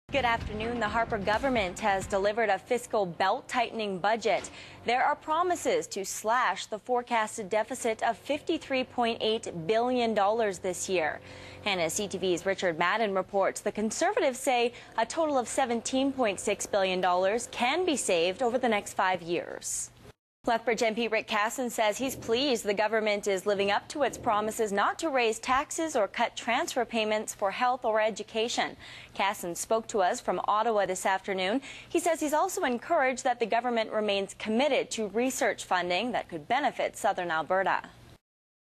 Good afternoon. The Harper government has delivered a fiscal belt-tightening budget. There are promises to slash the forecasted deficit of $53.8 billion this year. And as CTV's Richard Madden reports, the Conservatives say a total of $17.6 billion can be saved over the next 5 years. Lethbridge MP Rick Casson says he's pleased the government is living up to its promises not to raise taxes or cut transfer payments for health or education. Casson spoke to us from Ottawa this afternoon. He says he's also encouraged that the government remains committed to research funding that could benefit southern Alberta.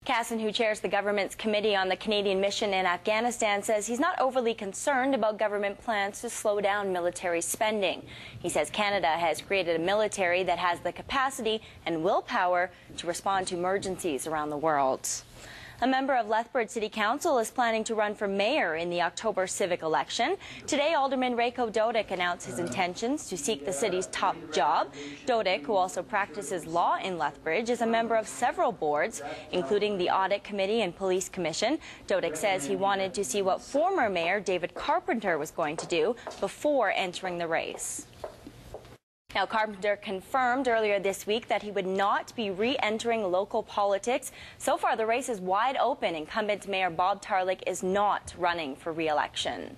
Casson, who chairs the government's committee on the Canadian mission in Afghanistan, says he's not overly concerned about government plans to slow down military spending. He says Canada has created a military that has the capacity and willpower to respond to emergencies around the world. A member of Lethbridge City Council is planning to run for mayor in the October civic election. Today, Alderman Rayco Dodick announced his intentions to seek the city's top job. Dodick, who also practices law in Lethbridge, is a member of several boards, including the Audit Committee and Police Commission. Dodick says he wanted to see what former Mayor David Carpenter was going to do before entering the race. Now, Carpenter confirmed earlier this week that he would not be re-entering local politics. So far, the race is wide open. Incumbent Mayor Bob Tarlick is not running for re-election.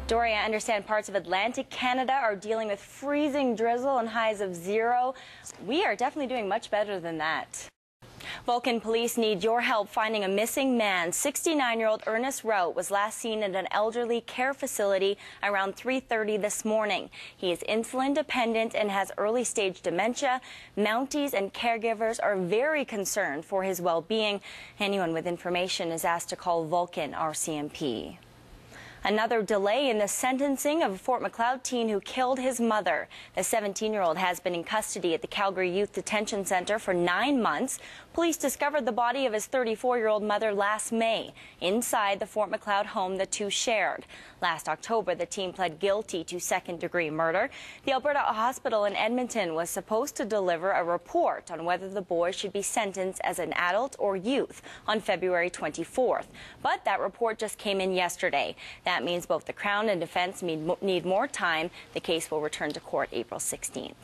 Dory, I understand parts of Atlantic Canada are dealing with freezing drizzle and highs of 0. We are definitely doing much better than that. Vulcan police need your help finding a missing man. 69-year-old Ernest Rout was last seen at an elderly care facility around 3:30 this morning. He is insulin dependent and has early-stage dementia. Mounties and caregivers are very concerned for his well-being. Anyone with information is asked to call Vulcan RCMP. Another delay in the sentencing of a Fort Macleod teen who killed his mother. The 17-year-old has been in custody at the Calgary Youth Detention Center for 9 months. Police discovered the body of his 34-year-old mother last May inside the Fort Macleod home the two shared. Last October, the teen pled guilty to second-degree murder. The Alberta Hospital in Edmonton was supposed to deliver a report on whether the boy should be sentenced as an adult or youth on February 24th. But that report just came in yesterday. That means both the Crown and defense need more time. The case will return to court April 16th.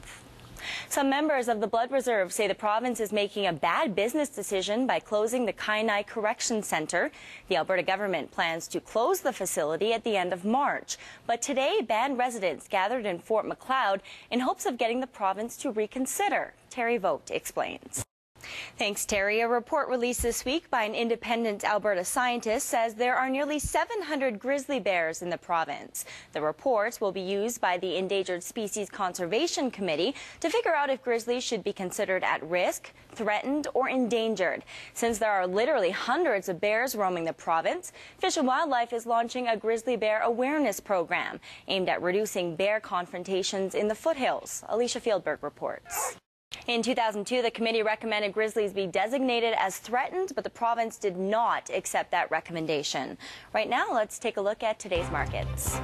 Some members of the Blood Reserve say the province is making a bad business decision by closing the Kainai Correction Centre. The Alberta government plans to close the facility at the end of March. But today, band residents gathered in Fort Macleod in hopes of getting the province to reconsider. Terry Vogt explains. Thanks, Terry. A report released this week by an independent Alberta scientist says there are nearly 700 grizzly bears in the province. The report will be used by the Endangered Species Conservation Committee to figure out if grizzlies should be considered at risk, threatened, or endangered. Since there are literally hundreds of bears roaming the province, Fish and Wildlife is launching a grizzly bear awareness program aimed at reducing bear confrontations in the foothills. Alicia Fieldberg reports. In 2002, the committee recommended grizzlies be designated as threatened, but the province did not accept that recommendation. Right now, let's take a look at today's markets.